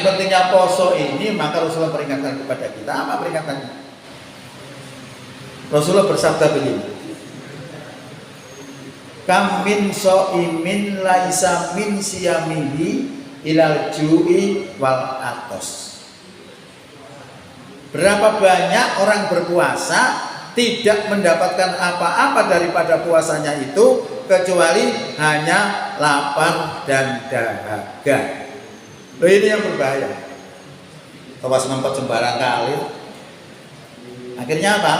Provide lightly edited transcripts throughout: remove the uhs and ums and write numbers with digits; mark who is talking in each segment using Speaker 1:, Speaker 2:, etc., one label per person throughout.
Speaker 1: Pentingnya poso ini, maka Rasulullah peringatkan kepada kita. Apa peringatannya? Rasulullah bersabda begini, kam min so'imin laisa min siyamihi ilal ju'i wal atos. Berapa banyak orang berpuasa tidak mendapatkan apa-apa daripada puasanya itu kecuali hanya lapar dan dahaga. Ini yang berbahaya. Awas ngempet sembarang kali. Akhirnya apa?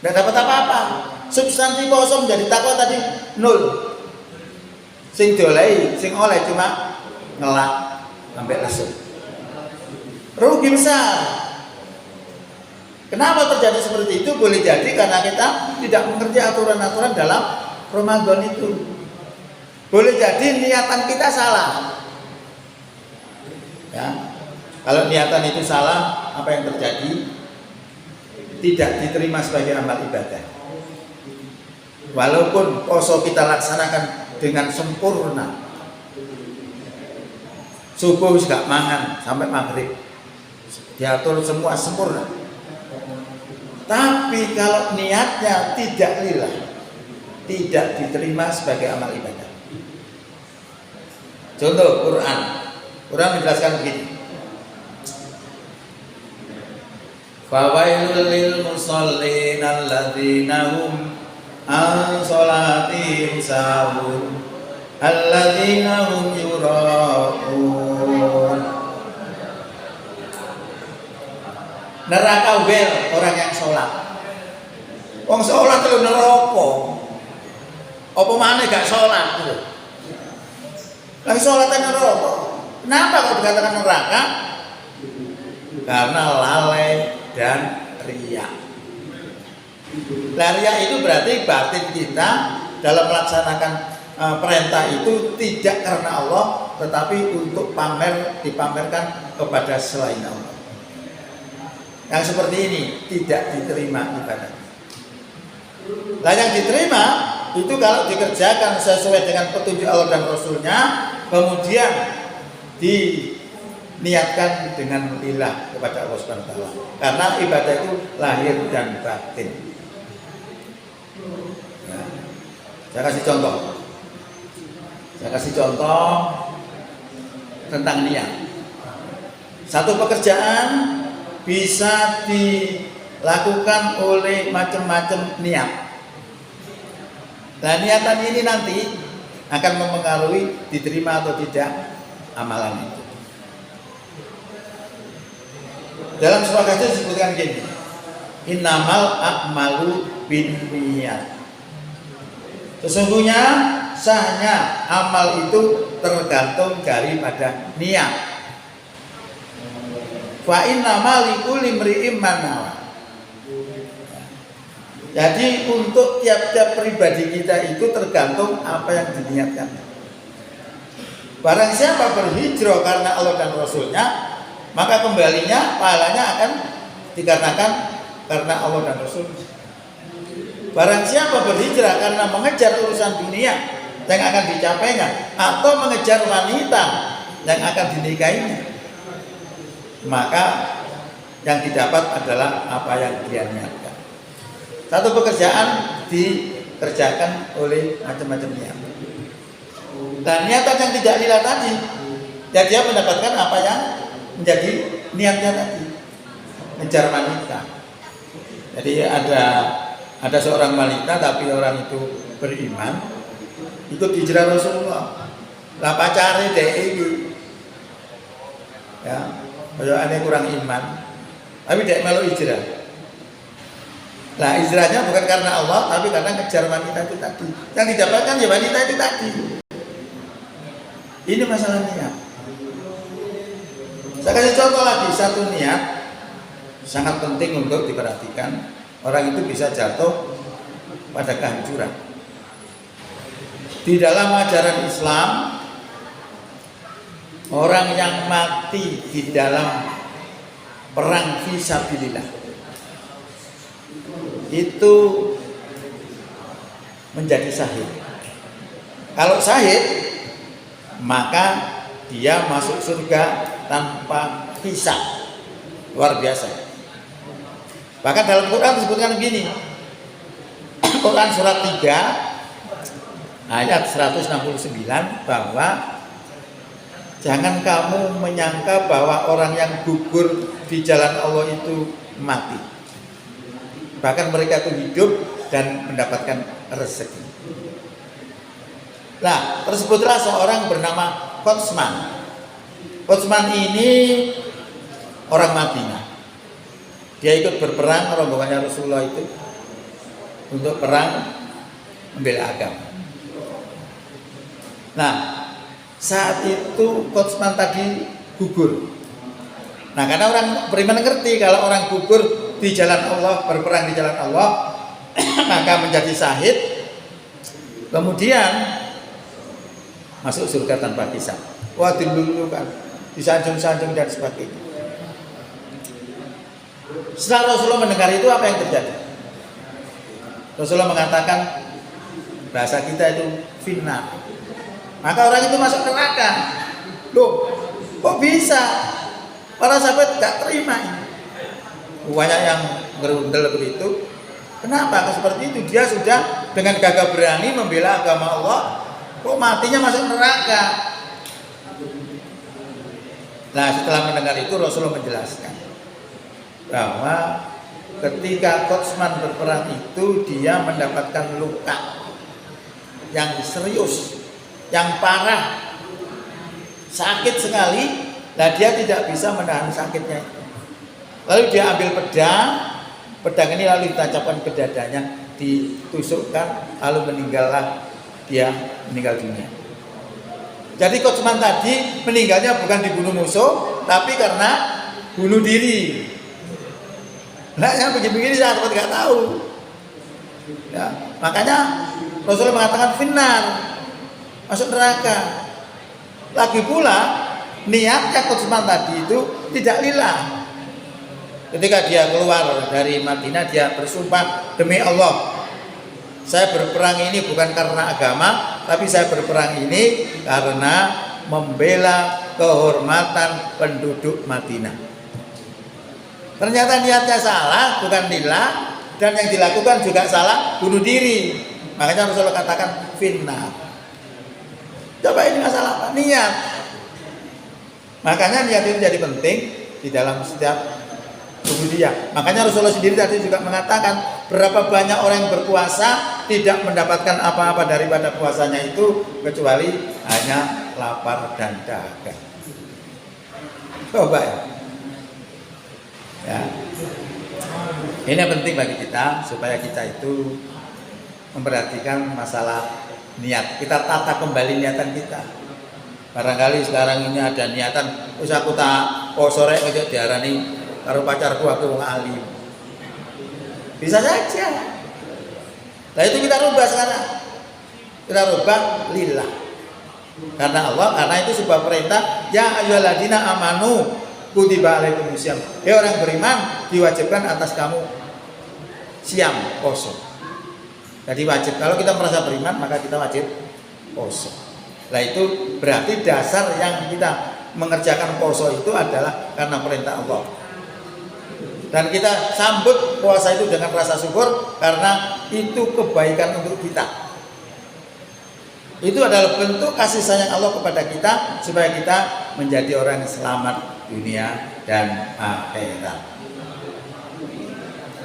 Speaker 1: Tidak dapat apa-apa. Substansi poso menjadi takwa tadi nol. Sing dolei, sing oleh cuma ngelak sampai lesu. Rugi besar. Kenapa terjadi seperti itu? Boleh jadi karena kita tidak mengerti aturan-aturan dalam Ramadan itu. Boleh jadi niatan kita salah. Ya, kalau niatan itu salah, apa yang terjadi? Tidak diterima sebagai amal ibadah. Walaupun poso kita laksanakan dengan sempurna, subuh gak mangan sampai maghrib, diatur semua sempurna. Tapi kalau niatnya tidak lillah, tidak diterima sebagai amal ibadah. Contoh Quran menjelaskan begini. Fawailul lil musallin alladzina hum an sholatihim sahun alladzina hum yura'un. Neraka wel orang yang sholat. Wong sholat itu neraka. Apa maneh gak sholat itu? Lagi sholatnya neraka. Kenapa kok dikatakan neraka? Karena lalai dan riya. Riya itu berarti batin kita dalam melaksanakan perintah itu tidak karena Allah, tetapi untuk dipamerkan kepada selain Allah. Yang seperti ini tidak diterima ibadah. Nah, yang diterima itu kalau dikerjakan sesuai dengan petunjuk Allah dan Rasulnya, kemudian diniatkan dengan lillah kepada Allah Subhanahu wa taala. Karena ibadah itu lahir dan batin. Nah, saya kasih contoh tentang niat. Satu pekerjaan bisa dilakukan oleh macam-macam niat. Nah, niatan ini nanti akan mempengaruhi diterima atau tidak amalan itu. Dalam sebuah kasus disebutkan gini, innamal a'malu binniyat. Sesungguhnya sahnya amal itu tergantung daripada niat. Fa innamal likulli imri'in ma nawa. Jadi untuk tiap-tiap pribadi kita itu tergantung apa yang diniatkan. Barang siapa berhijrah karena Allah dan Rasulnya, maka kembalinya pahalanya akan dikarenakan karena Allah dan Rasul. Barang siapa berhijrah karena mengejar urusan dunia yang akan dicapainya, atau mengejar wanita yang akan dinikahinya, maka yang didapat adalah apa yang dia niatkan. Satu pekerjaan dikerjakan oleh macam-macam niat. Dan niatan yang tidak lillah tadi, ya dia mendapatkan apa yang menjadi niatnya tadi, mengejar wanita. Jadi ada seorang wanita tapi orang itu beriman, ikut hijrah Rasulullah. Lah pacare dhek iki. Ya, kalau ada kurang iman, tapi dhek melu hijrah. Lah hijrahnya bukan karena Allah, tapi karena ngejar wanita itu tadi. Yang didapatkan ya wanita itu tadi. Ini masalah niat. Saya kasih contoh lagi, satu niat sangat penting untuk diperhatikan. Orang itu bisa jatuh pada kehancuran. Di dalam ajaran Islam, orang yang mati di dalam perang fisabilillah itu menjadi syahid. Kalau syahid, maka dia masuk surga tanpa hisab. Luar biasa. Bahkan dalam Quran disebutkan begini. Quran surat 3 ayat 169 bahwa jangan kamu menyangka bahwa orang yang gugur di jalan Allah itu mati. Bahkan mereka itu hidup dan mendapatkan rezeki. Nah, tersebutlah seorang bernama Qotsman. Qotsman ini orang Madinah. Dia ikut berperang rombongannya Rasulullah itu untuk perang membela agama. Nah, saat itu Qotsman tadi gugur. Nah, karena orang beriman ngerti kalau orang gugur di jalan Allah, berperang di jalan Allah, maka menjadi syahid, kemudian masuk surga tanpa hisab. Wah, dilulukan, disanjung-sanjung dan sebagainya. Setelah Rasulullah mendengar itu, apa yang terjadi? Rasulullah mengatakan, bahasa kita itu finnar. Maka orang itu masuk neraka. Loh, kok bisa? Para sahabat gak terima ini. Banyak yang ngerundel begitu. Kenapa? Seperti itu. Dia sudah dengan gagah berani membela agama Allah, kok matinya masuk neraka. Nah, setelah mendengar itu Rasulullah menjelaskan bahwa ketika Qotsman berperang itu dia mendapatkan luka yang serius, yang parah, sakit sekali. Nah, dia tidak bisa menahan sakitnya itu. Lalu dia ambil pedang ini lalu ditancapkan ke dadanya, ditusukkan, lalu dia meninggal dunia. Jadi Qotsman tadi meninggalnya bukan dibunuh musuh, tapi karena bunuh diri. Nah, yang begini-begini saya sempat nggak tahu. Ya, makanya Rasulullah mengatakan finnar, masuk neraka. Lagi pula niatnya Qotsman tadi itu tidak lillah. Ketika dia keluar dari Madinah, dia bersumpah, demi Allah, saya berperang ini bukan karena agama, tapi saya berperang ini karena membela kehormatan penduduk Madinah. Ternyata niatnya salah, bukan lillah, dan yang dilakukan juga salah, bunuh diri. Makanya Rasulullah katakan finnar. Coba ini masalah apa? Niat. Makanya niat itu jadi penting di dalam setiap tubuh dia. Makanya Rasulullah sendiri tadi juga mengatakan berapa banyak orang yang berpuasa tidak mendapatkan apa-apa daripada puasanya itu kecuali hanya lapar dan dahaga. Coba ya. Ya. Ini yang penting bagi kita supaya kita itu memperhatikan masalah niat. Kita tata kembali niatan kita. Barangkali sekarang ini ada niatan, wis aku tak sore aja diarani karo pacarku aku wong alim. Bisa saja. Nah, itu kita rubah sekarang. Kita rubah lillah. Karena Allah, karena itu sebuah perintah, ya ayyuhalladzina amanu kutiba alaikumusiyam. Orang beriman diwajibkan atas kamu siam, poso. Jadi wajib. Kalau kita merasa beriman, maka kita wajib poso. Nah, itu berarti dasar yang kita mengerjakan poso itu adalah karena perintah Allah. Dan kita sambut puasa itu dengan rasa syukur karena itu kebaikan untuk kita. Itu adalah bentuk kasih sayang Allah kepada kita supaya kita menjadi orang yang selamat dunia dan akhirat.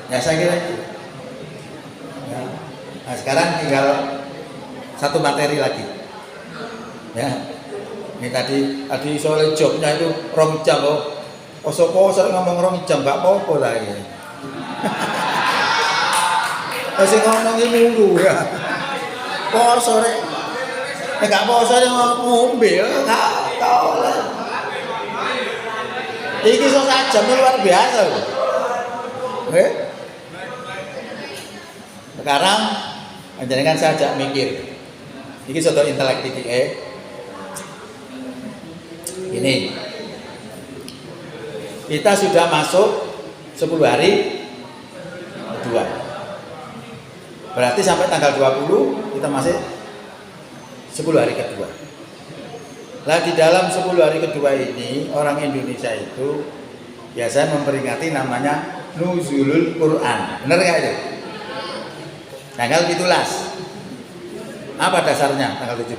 Speaker 1: Ya, saya kira itu. Ya. Nah, sekarang tinggal satu materi lagi. Ya. Ini tadi soal jobnya itu 2 jam loh. Poso-poso ngomong 2 jam gak apa-apa lah ya. Masih ngomongin mulu ya. Poso rek. Gak poso ngombe gak oleh. Iki so jam luar biasa loh. Sekarang jenengan saya ajak mikir. Iki soto intelektif ini. Kita sudah masuk 10 hari kedua. Berarti sampai tanggal 20 kita masih 10 hari kedua. Lah di dalam 10 hari kedua ini orang Indonesia itu biasanya memperingati namanya Nuzulul Quran. Benar nggak itu? Tanggal 17. Apa dasarnya tanggal 17?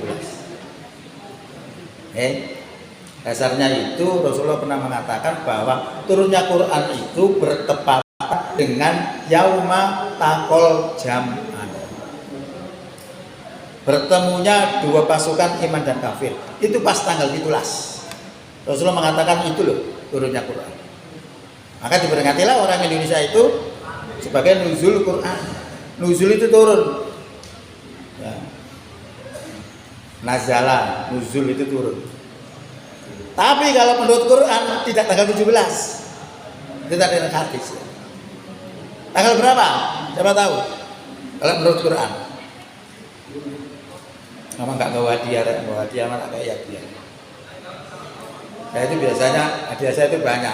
Speaker 1: Dasarnya itu Rasulullah pernah mengatakan bahwa turunnya Quran itu bertepatan dengan Yauma Taqol Jam'an. Bertemunya dua pasukan iman dan kafir. Itu pas tanggal 17. Rasulullah mengatakan itu loh turunnya Quran. Maka diperingatilah orang Indonesia itu sebagai nuzul Quran. Nuzul itu turun. Ya. Nazala, nuzul itu turun. Tapi kalau menurut Quran tidak tanggal 17. Tidak ada hadis. Tanggal berapa? Siapa tahu? Kalau menurut Quran. Mama nggak bawa hadiah mana kayak dia. Saya itu biasanya hadiah saya itu banyak,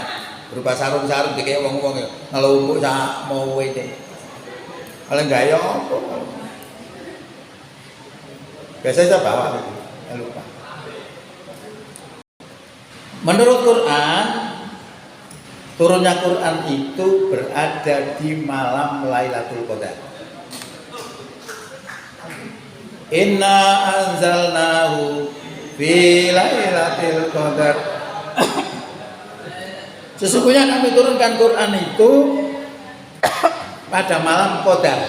Speaker 1: berupa sarung-sarung kayak wong-wong ya, ngelumpuk sama mau ini. Kalau enggak ya apa? Biasanya saya bawa gitu, saya lupa. Menurut Quran, turunnya Quran itu berada di malam Lailatul Qadar. Inna anzalnahu fi lailatul qadar. Sesungguhnya kami turunkan Quran itu pada malam Qadar.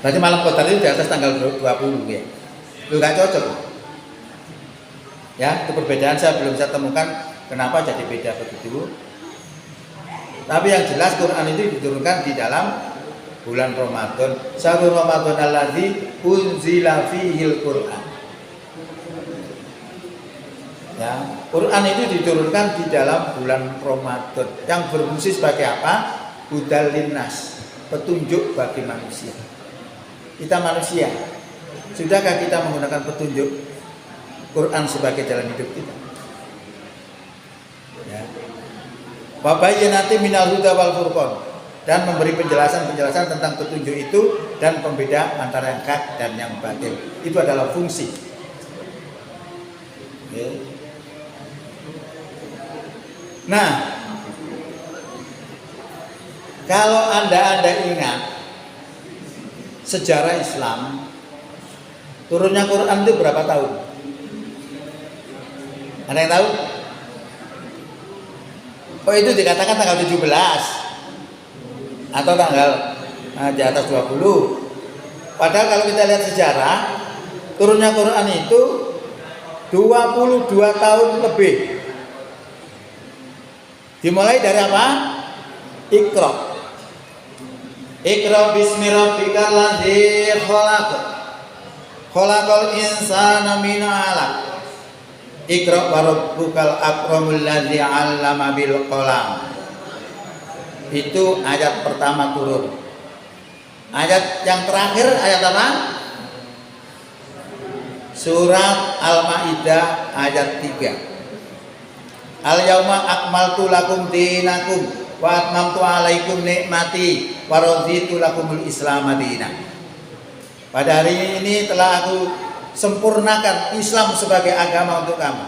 Speaker 1: Berarti malam Qadar itu di atas tanggal 20 ya. Itu enggak cocok. Ya, itu perbedaan saya belum bisa temukan kenapa jadi beda begitu. Tapi yang jelas Quran itu diturunkan di dalam bulan Ramadan. Syahrul Ramadan alladzi unzila fihil Quran. Ya, Quran itu diturunkan di dalam bulan Ramadan yang berfungsi sebagai apa? Hudal linnas, petunjuk bagi manusia. Kita manusia, sudahkah kita menggunakan petunjuk Quran sebagai jalan hidup kita? Ya. Wa bayyinatin minal huda wal furqan, dan memberi penjelasan tentang petunjuk itu dan pembeda antara yang hak dan yang batil. Itu adalah fungsi. Okay. Nah, kalau anda ingat sejarah Islam, turunnya Quran itu berapa tahun? Ada yang tahu? Oh, itu dikatakan tanggal 17 atau tanggal di atas 20. Padahal kalau kita lihat sejarah, turunnya Quran itu 22 tahun lebih. Dimulai dari apa? Iqra. Iqra bismi rabbikal ladzi khalaq. Khalaqal insana min 'alaq. Iqra wa rabbukal akramul ladzi 'allama bil qalam. Itu ayat pertama turun. Ayat yang terakhir ayat apa? Surat Al-Maidah ayat 3. Al-yauma akmaltu lakum dinakum wa atmamtu alaikum nikmati wa raditu lakumul Islam dinan. Pada hari ini telah aku sempurnakan Islam sebagai agama untuk kamu,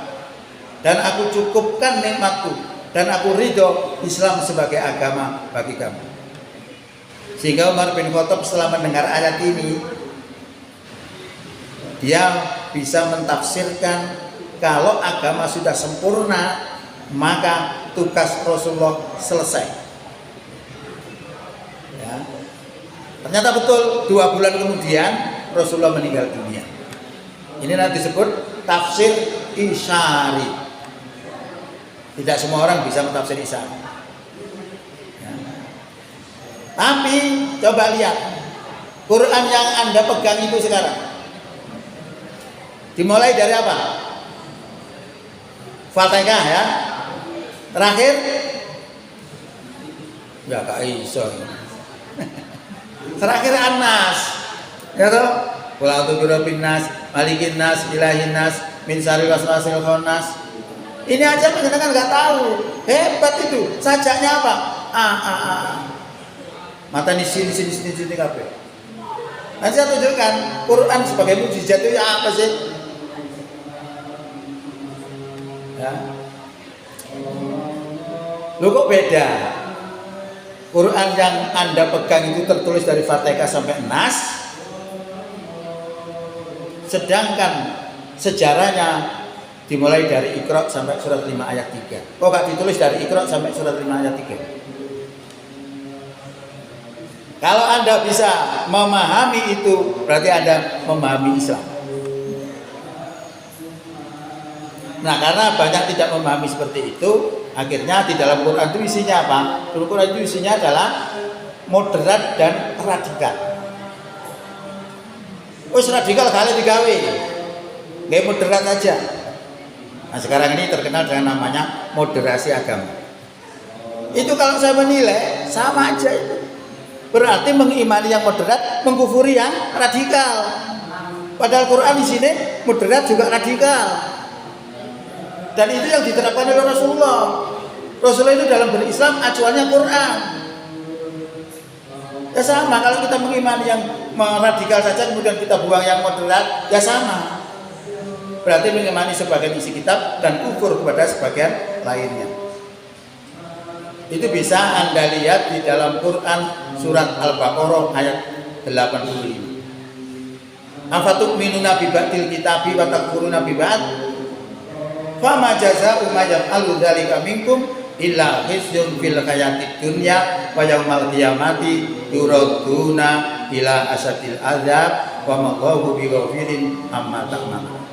Speaker 1: dan aku cukupkan nikmatku, dan aku ridho Islam sebagai agama bagi kamu. Sehingga Umar bin Khattab setelah mendengar ayat ini, dia bisa mentafsirkan kalau agama sudah sempurna, maka tugas Rasulullah selesai. Ya. Ternyata betul 2 bulan kemudian Rasulullah meninggal dunia. Ini nanti disebut tafsir isyari. Tidak semua orang bisa mentafsir isyari. Ya. Tapi coba lihat Quran yang Anda pegang itu sekarang. Dimulai dari apa? Fatihah ya. Terakhir ya Kak Iso. Terakhir An-Nas. Ya toh? Qul a'udzu birabbin nas, malikin nas, ilahin nas, min syarril waswasil khannas. Ini aja kita kan nggak tahu. Hebat itu. Sajaknya apa? Mata di sini kabeh. Nanti saya tunjukkan Quran sebagai mukjizat itu apa sih? Ya. Loh kok beda? Quran yang Anda pegang itu tertulis dari Fatihah sampai Nas, sedangkan sejarahnya dimulai dari Iqra sampai surat 5 ayat 3. Kok gak ditulis dari Iqra sampai surat 5 ayat 3? Kalau Anda bisa memahami itu, berarti Anda memahami Islam. Nah, karena banyak tidak memahami seperti itu, akhirnya di dalam Quran itu isinya apa? Dalam Quran itu isinya adalah moderat dan radikal. Radikal kali digawe, nggak moderat aja. Nah, sekarang ini terkenal dengan namanya moderasi agama. Itu kalau saya menilai sama aja itu. Berarti mengimani yang moderat, mengkufuri yang radikal. Padahal Quran di sini moderat juga radikal. Dan itu yang diterapkan oleh Rasulullah. Rasulullah itu dalam berislam acuannya Quran. Ya sama, kalau kita mengimani yang radikal saja kemudian kita buang yang moderat, ya sama. Berarti mengimani sebagian isi kitab dan kufur kepada sebagian lainnya. Itu bisa Anda lihat di dalam Quran surat Al-Baqarah ayat 85. Afatu'minuna bi ba'dil kitabi wa takfuruna bi ba'd? Fama jazaa'u may yaf'alu dzalika minkum illa khizyun fil hayatid dunya wa yaumal qiyamati yuraduna ila asadil adzab wa mallahu bighafilin amma ta'malun.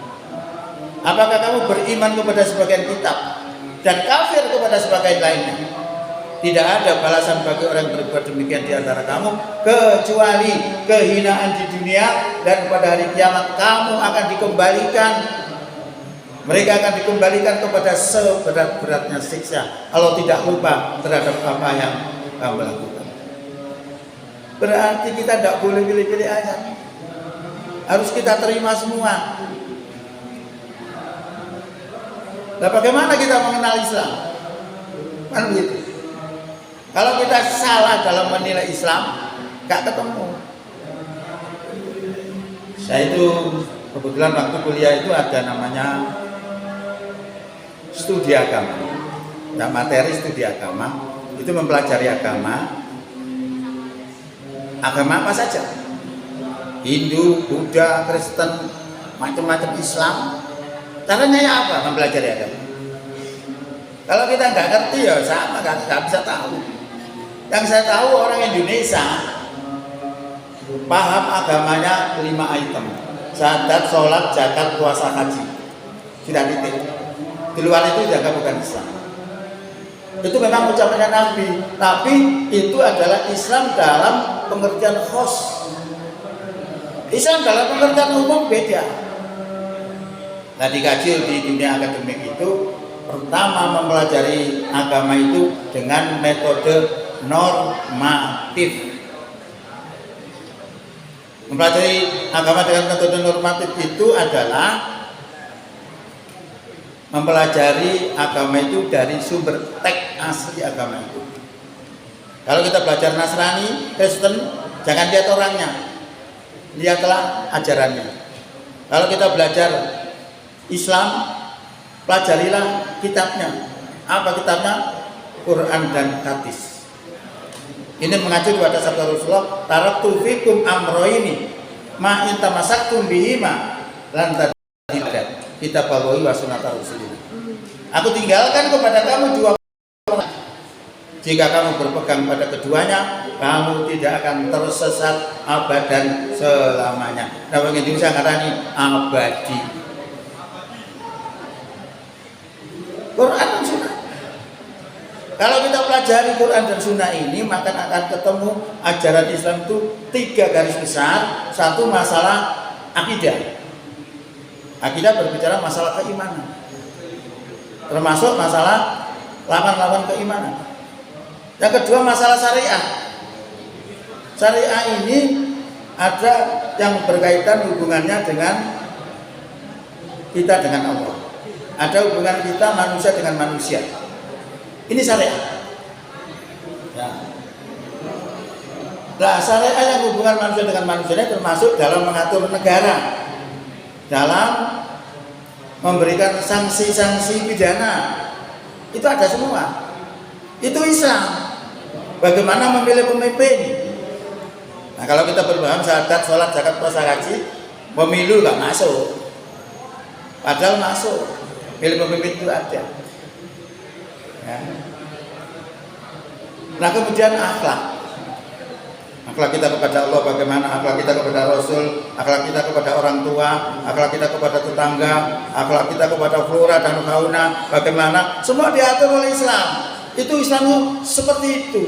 Speaker 1: Apakah kamu beriman kepada sebagian kitab dan kafir kepada sebagian lainnya? Tidak ada balasan bagi orang yang berbuat demikian di antara kamu kecuali kehinaan di dunia, dan pada hari kiamat kamu akan dikembalikan. Mereka akan dikembalikan kepada seberat-beratnya siksa kalau tidak lupa terhadap apa yang kamu lakukan. Berarti kita tidak boleh pilih-pilih ayat. Harus kita terima semua. Nah, bagaimana kita mengenal Islam? Kan begitu. Kalau kita salah dalam menilai Islam, gak ketemu. Saya itu kebetulan waktu kuliah itu ada namanya studi agama. Nah, materi studi agama itu mempelajari agama apa saja. Hindu, Buddha, Kristen, macam-macam Islam. Caranya ya apa mempelajari agama? Kalau kita nggak ngerti ya sama, nggak bisa tahu. Yang saya tahu orang Indonesia paham agamanya 5 item: syahadat, sholat, zakat, puasa, haji. Sudah titik. Di luar itu jaga bukan Islam. Itu memang ucapannya Nabi, tapi itu adalah Islam dalam pengertian khos. Islam dalam pengertian umum beda. Nah, dikaji di dunia akademik itu pertama mempelajari agama itu dengan metode normatif. Mempelajari agama dengan metode normatif itu adalah mempelajari agama itu dari sumber teks asli agama itu. Kalau kita belajar Nasrani, Kristen, jangan lihat orangnya, lihatlah ajarannya. Kalau kita belajar Islam, pelajarilah kitabnya. Apa kitabnya? Quran dan hadis. Ini mengacu kepada sabda Rasulullah, taraktu fikum amroini ma in tamassaktum bihima lan tadillah kitab Allahi wa sunnah Rasulillah. Aku tinggalkan kepada kamu 2 perkara. Jika kamu berpegang pada keduanya, kamu tidak akan tersesat abadan selamanya. Nah, bagi Indonesia ngarani abadi. Quran dan Sunnah. Kalau kita pelajari Quran dan Sunnah ini, maka akan ketemu ajaran Islam itu 3 garis besar. 1 masalah akidah. Akidah berbicara masalah keimanan, termasuk masalah lawan-lawan keimanan. Yang kedua masalah syariah. Syariah ini ada yang berkaitan hubungannya dengan kita dengan Allah. Ada hubungan kita manusia dengan manusia. Ini syariah. Ya. Nah, syariah yang hubungan manusia dengan manusia ini termasuk dalam mengatur negara, dalam memberikan sanksi-sanksi pidana. Itu ada semua. Itu Islam. Bagaimana memilih pemimpin. Nah, kalau kita berpaham syahadat, sholat, zakat, puasa, haji, pemilu nggak masuk. Padahal masuk. Milih pemimpin itu ada. Ya. Nah, kemudian akhlak. Akhlak kita kepada Allah bagaimana, akhlak kita kepada Rasul, akhlak kita kepada orang tua, akhlak kita kepada tetangga, akhlak kita kepada flora dan fauna, bagaimana, semua diatur oleh Islam. Itu Islamnya seperti itu.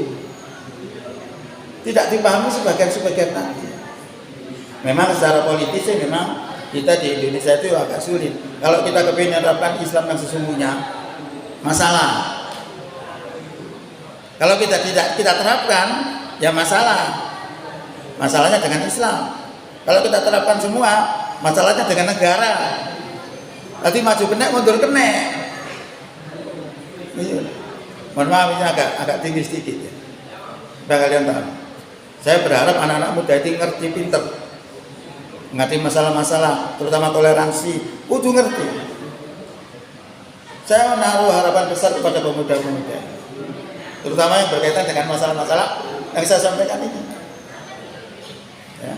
Speaker 1: Tidak dipahami sebagian-sebagian tadi. Memang secara politis memang kita di Indonesia itu agak sulit. Kalau kita kepingin menerapkan Islam yang sesungguhnya, masalah. Kalau kita tidak terapkan, ya masalah. Masalahnya dengan Islam. Kalau kita terapkan semua, masalahnya dengan negara. Nanti maju kena, mundur kena. Mohon maaf ini agak tinggi sedikit ya. Supaya kalian tahu. Saya berharap anak-anak muda itu ngerti, pinter, ngerti masalah-masalah, terutama toleransi, kudu ngerti. Saya menaruh harapan besar kepada pemuda-pemuda, terutama yang berkaitan dengan masalah-masalah yang saya sampaikan ini. Ya.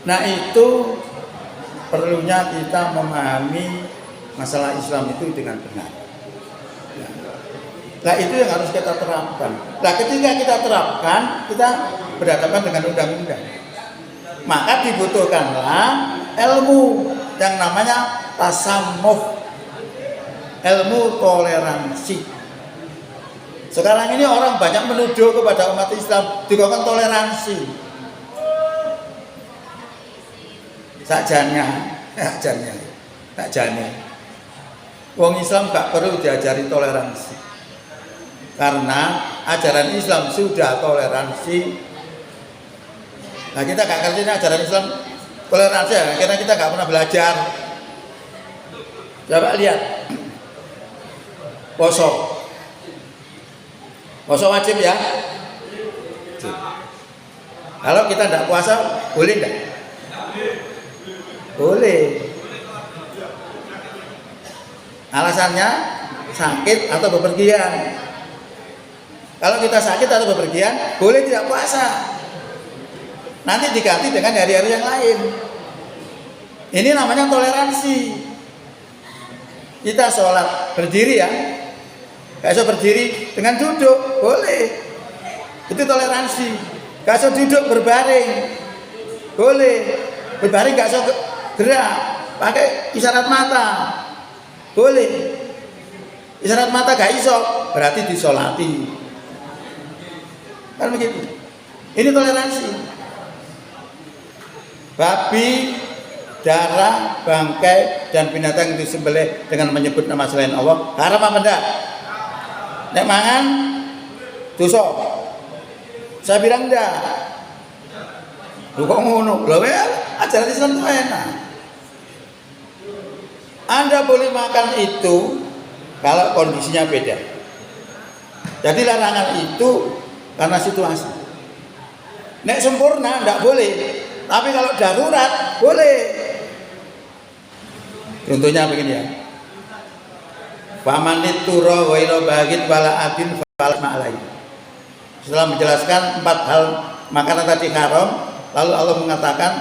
Speaker 1: Nah, itu perlunya kita memahami masalah Islam itu dengan benar. Ya. Nah, itu yang harus kita terapkan. Nah, ketika kita terapkan, kita berhadapan dengan undang-undang. Maka dibutuhkanlah ilmu yang namanya tasamuh, ilmu toleransi. Sekarang ini orang banyak menuduh kepada umat Islam dikatakan toleransi. Sakjane. Wong Islam gak perlu diajari toleransi. Karena ajaran Islam sudah toleransi. Nah, kita gak ngerti ajaran Islam toleransi ya, karena kita gak pernah belajar. Coba lihat. Puasa wajib ya. Kalau kita tidak puasa, boleh tidak? Boleh. Alasannya sakit atau bepergian. Kalau kita sakit atau bepergian, boleh tidak puasa. Nanti diganti dengan hari-hari yang lain. Ini namanya toleransi. Kita sholat berdiri ya. Gak usah berdiri dengan duduk, boleh. Itu toleransi. Gak usah duduk berbaring, boleh. Berbaring gak usah gerak, pakai isyarat mata, boleh. Isyarat mata gak iso, berarti disolati. Kan begitu. Ini toleransi. Babi, darah, bangkai, dan binatang yang disembelih dengan menyebut nama selain Allah, haram apa enggak? Nek mangan dosa. Saya bilang enggak. Lu kok ngono? Lho ya, ajaran Islam itu enak. Anda boleh makan itu kalau kondisinya beda. Jadi larangan itu karena situasi. Nek sempurna enggak boleh. Tapi kalau darurat boleh. Contohnya begini ya. Famanit turo wairo bagit wala adin fala ma'alai. Setelah menjelaskan 4 hal makanan tadi haram, lalu Allah mengatakan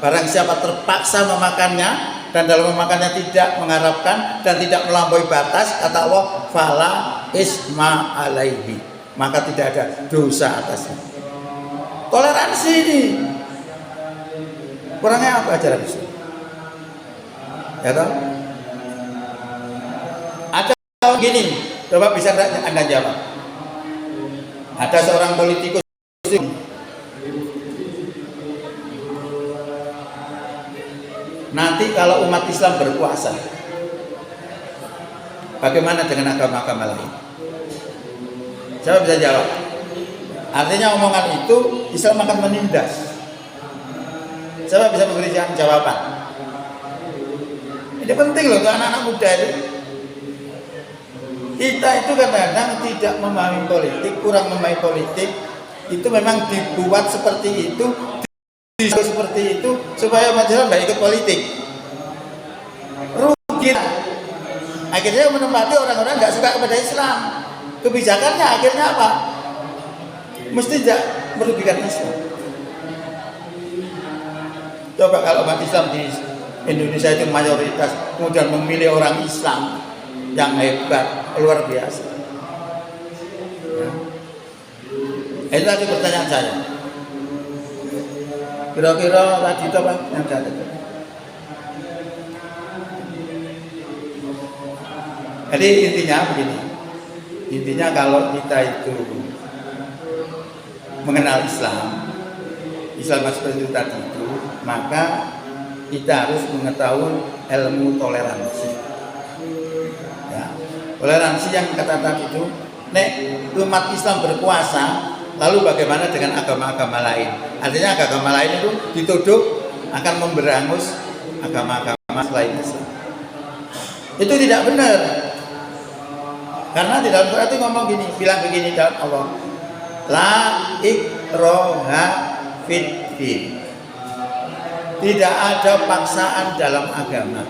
Speaker 1: barang siapa terpaksa memakannya dan dalam memakannya tidak mengharapkan dan tidak melampaui batas, kata Allah, fala isma alaihi, maka tidak ada dosa atasnya. Toleransi ini. Kurangnya apa ajaran Islam? Ya toh? Gini, coba bisa Anda jawab. Ada seorang politikus nanti kalau umat Islam berkuasa, bagaimana dengan agama-agama lain? Siapa bisa jawab? Artinya omongan itu Islam akan menindas. Siapa bisa memberikan jawaban? Ini penting loh untuk anak-anak muda itu. Kita itu kadang-kadang tidak memahami politik, kurang memahami politik. Itu memang dibuat seperti itu, seperti itu supaya umat Islam tidak ikut politik. akhirnya menempati orang-orang nggak suka kepada Islam. Kebijakannya akhirnya apa? Mesti tidak merugikan Islam. Coba kalau umat Islam di Indonesia itu mayoritas, kemudian memilih orang Islam yang hebat, luar biasa. Ya. Itu tadi pertanyaan saya. Kira-kira tadi itu apa yang saya tanya? Jadi intinya begini. Intinya kalau kita itu mengenal Islam seperti itu tadi itu, maka kita harus mengetahui ilmu toleransi. Ya. Toleransi yang kata tadi itu, nek umat Islam berkuasa, lalu bagaimana dengan agama-agama lain? Artinya agama lain itu dituduh akan memberangus agama-agama selain Islam. Itu tidak benar. Karena di dalam Quran itu ngomong gini, bilang begini dalam Allah, la ikraha fiddin. Tidak ada paksaan dalam agama.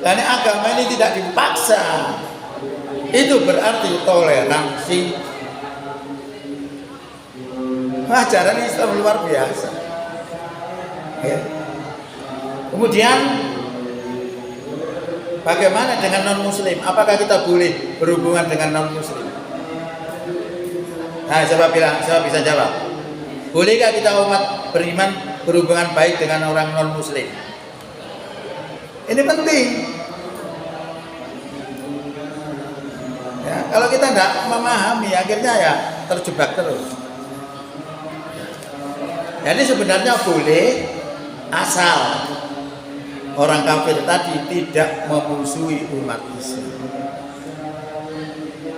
Speaker 1: Dan agama ini tidak dipaksa. Itu berarti toleransi. Ajaran Islam luar biasa. Ya. Kemudian bagaimana dengan non-muslim? Apakah kita boleh berhubungan dengan non-muslim? Nah, siapa bisa jawab? Bolehkah kita umat beriman berhubungan baik dengan orang non-muslim? Ini penting. Ya, kalau kita tidak memahami, akhirnya ya terjebak terus. Jadi sebenarnya boleh, asal orang kafir tadi tidak memusuhi umat Islam.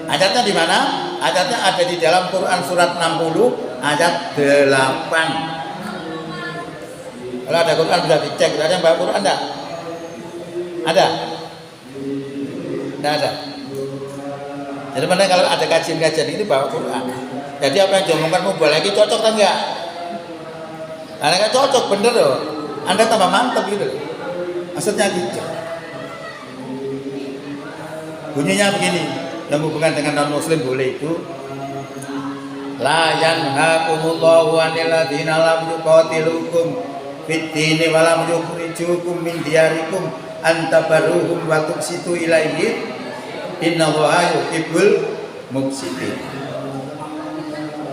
Speaker 1: Ayatnya di mana? Ayatnya ada di dalam Quran surat 60 ayat 8. Kalau ada Quran bisa dicek. Ada yang bawa Quran enggak? Ada? Tidak ada. Jadi mana kalau ada kajian-kajian ini bawa Quran. Jadi apa yang diomongkan mau lagi cocok atau enggak? Karena kan cocok bener loh. Anda tambah mantap gitu loh. Maksudnya gitu. Bunyinya begini, yang hubungan dengan non muslim boleh itu la yanhaqumullahu 'anil ladzina lam yuqatilukum fid dini wa lam yukhrijukum min diyarikum an tabarruhum wa tuqsitu ilaihim innallaha yuhibbul muqsitin.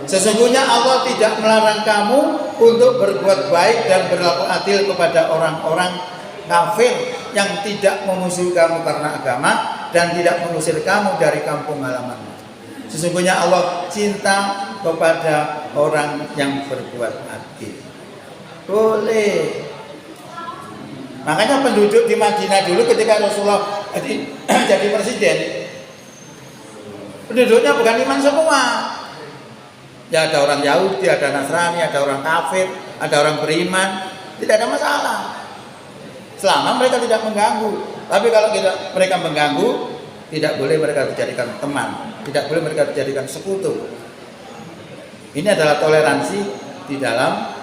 Speaker 1: Sesungguhnya Allah tidak melarang kamu untuk berbuat baik dan berlaku adil kepada orang-orang kafir yang tidak memusuhi kamu karena agama dan tidak mengusir kamu dari kampung halamanmu. Sesungguhnya Allah cinta kepada orang yang berbuat adil. Boleh. Makanya penduduk di Madinah dulu ketika Rasulullah jadi presiden, penduduknya bukan iman semua. Ya ada orang Yahudi, ada Nasrani, ada orang kafir, ada orang beriman, tidak ada masalah. Selama mereka tidak mengganggu. Tapi kalau mereka mengganggu, tidak boleh mereka dijadikan teman, tidak boleh mereka dijadikan sekutu. Ini adalah toleransi di dalam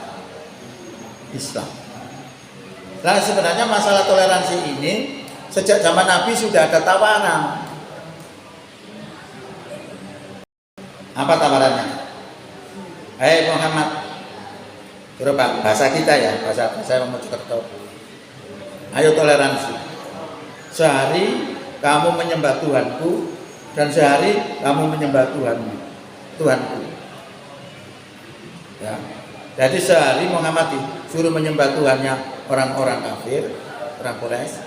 Speaker 1: Islam. Nah sebenarnya masalah toleransi ini sejak zaman Nabi sudah ada tawaran. Apa tawarannya? Hei Muhammad, coba bahasa kita ya, bahasa Mojokerto. Ayo toleransi. Sehari kamu menyembah Tuhanku dan sehari kamu menyembah Tuhanku. Ya. Jadi sehari Muhammad disuruh menyembah Tuhannya orang-orang kafir, orang Quraisy.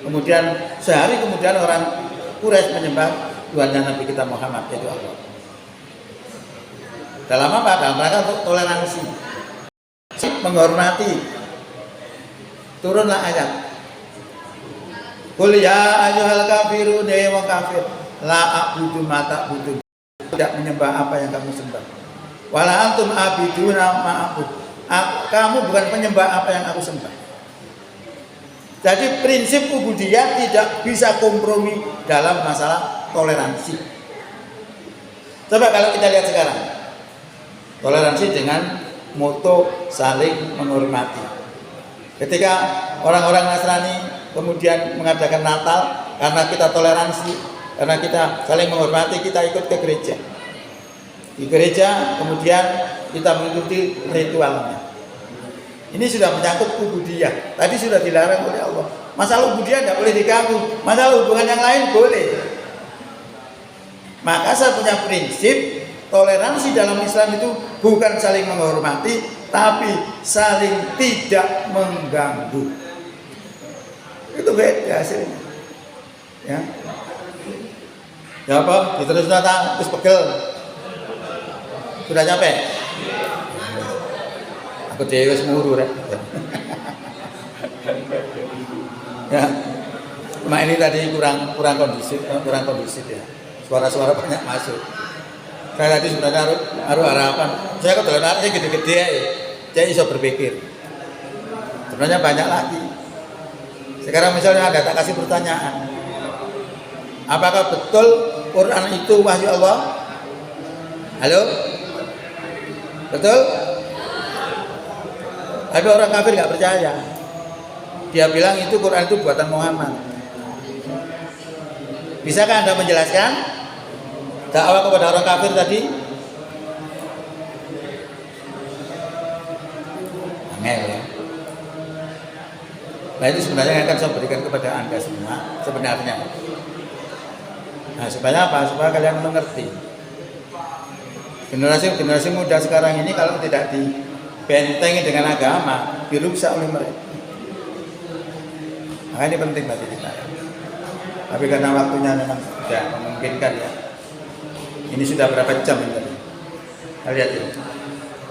Speaker 1: Kemudian sehari kemudian orang Quraisy menyembah Tuhannya Nabi kita Muhammad, yaitu Allah. Dalam apa? Dalam rangka untuk toleransi, menghormati. Turunlah ayat. Qul ya ayyuhal kafirun, ya wong kafir, la a'budu ma ta'budun. Tidak menyembah apa yang kamu sembah. Wala antum abiduna ma a'bud. Kamu bukan penyembah apa yang aku sembah. Jadi prinsip ubudiyah tidak bisa kompromi dalam masalah toleransi. Coba kalau kita lihat sekarang, toleransi dengan moto saling menghormati. Ketika orang-orang Nasrani kemudian mengadakan Natal, karena kita toleransi, karena kita saling menghormati, kita ikut ke gereja. Di gereja kemudian kita mengikuti ritualnya. Ini sudah menyangkut ubudiyah. Tadi sudah dilarang oleh Allah. Masalah ubudiyah tidak boleh diganggu. Masalah hubungan yang lain boleh. Maka saya punya prinsip, toleransi dalam Islam itu bukan saling menghormati, tapi saling tidak mengganggu. Itu beda hasilnya. Ya. Ya apa? Diterus nata, terus pegel. Sudah capek? Aku dewe semuru rek. Ya. Cuma ini tadi kurang kondusif ya. Suara-suara banyak masuk. Saya tadi sebenarnya harus harapan. Saya kok anaknya gede-gede ya. Saya bisa berpikir. Sebenarnya banyak lagi. Sekarang misalnya ada tak kasih pertanyaan. Apakah betul Quran itu wahyu Allah? Halo? Betul? Tapi orang kafir nggak percaya. Dia bilang itu Quran itu buatan Muhammad. Bisakah Anda menjelaskan dakwah kepada orang kafir tadi? Angel ya. Nah itu sebenarnya yang akan saya berikan kepada Anda semua sebenarnya. Nah supaya apa? Supaya kalian mengerti. Generasi muda sekarang ini kalau tidak dibentengi dengan agama, dirusak oleh mereka. Nah ini penting bagi kita. Tapi karena waktunya memang tidak memungkinkan ya. Ini sudah berapa jam ini tadi? Kita lihat ya.